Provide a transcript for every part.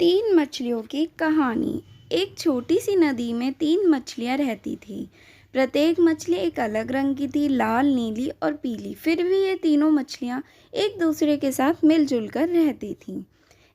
तीन मछलियों की कहानी। एक छोटी सी नदी में तीन मछलियां रहती थी। प्रत्येक मछली एक अलग रंग की थी, लाल, नीली और पीली। फिर भी ये तीनों मछलियां एक दूसरे के साथ मिलजुल कर रहती थीं।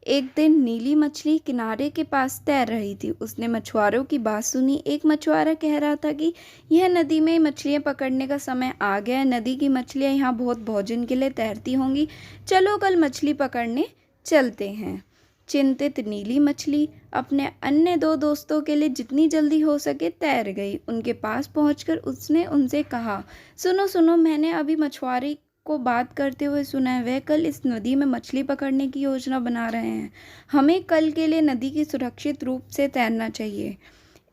एक दिन नीली मछली किनारे के पास तैर रही थी। उसने मछुआरों की बात सुनी। एक मछुआरा कह रहा था कि यह नदी में मछलियां पकड़ने का समय आ गया है। नदी की मछलियां यहाँ बहुत भोजन के लिए तैरती होंगी। चलो कल मछली पकड़ने चलते हैं। चिंतित नीली मछली अपने अन्य दो दोस्तों के लिए जितनी जल्दी हो सके तैर गई। उनके पास पहुंचकर उसने उनसे कहा, सुनो सुनो, मैंने अभी मछुआरे को बात करते हुए सुना है। वह कल इस नदी में मछली पकड़ने की योजना बना रहे हैं। हमें कल के लिए नदी की सुरक्षित रूप से तैरना चाहिए।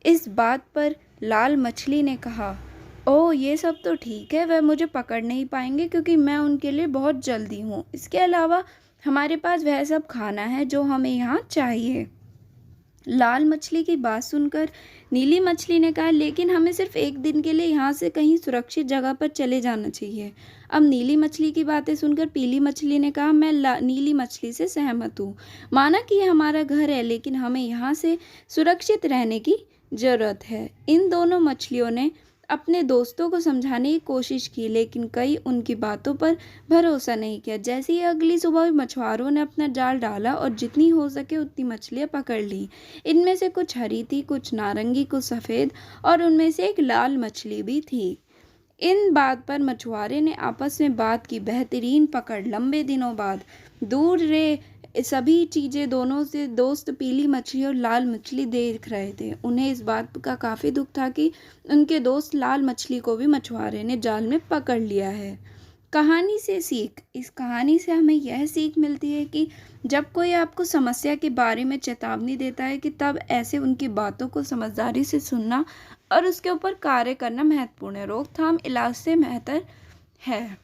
इस बात पर लाल मछली ने कहा, ओह ये सब तो ठीक है, वह मुझे पकड़ नहीं पाएंगे क्योंकि मैं उनके लिए बहुत जल्दी हूँ। इसके अलावा हमारे पास वह सब खाना है जो हमें यहाँ चाहिए। लाल मछली की बात सुनकर नीली मछली ने कहा, लेकिन हमें सिर्फ एक दिन के लिए यहाँ से कहीं सुरक्षित जगह पर चले जाना चाहिए। अब नीली मछली की बातें सुनकर पीली मछली ने कहा, मैं नीली मछली से सहमत हूँ। माना कि यह हमारा घर है, लेकिन हमें यहाँ से सुरक्षित रहने की ज़रूरत है। इन दोनों मछलियों ने अपने दोस्तों को समझाने की कोशिश की, लेकिन कई उनकी बातों पर भरोसा नहीं किया। जैसे ही अगली सुबह मछुआरों ने अपना जाल डाला और जितनी हो सके उतनी मछलियाँ पकड़ ली। इनमें से कुछ हरी थी, कुछ नारंगी, कुछ सफ़ेद और उनमें से एक लाल मछली भी थी। इन बात पर मछुआरे ने आपस में बात की, बेहतरीन पकड़। लंबे दिनों बाद दूर रे सभी चीज़ें दोनों से दोस्त पीली मछली और लाल मछली देख रहे थे। उन्हें इस बात का काफ़ी दुख था कि उनके दोस्त लाल मछली को भी मछुआरे ने जाल में पकड़ लिया है। कहानी से सीख। इस कहानी से हमें यह सीख मिलती है कि जब कोई आपको समस्या के बारे में चेतावनी देता है कि तब ऐसे उनकी बातों को समझदारी से सुनना और उसके ऊपर कार्य करना महत्वपूर्ण है। रोकथाम इलाज से बेहतर है।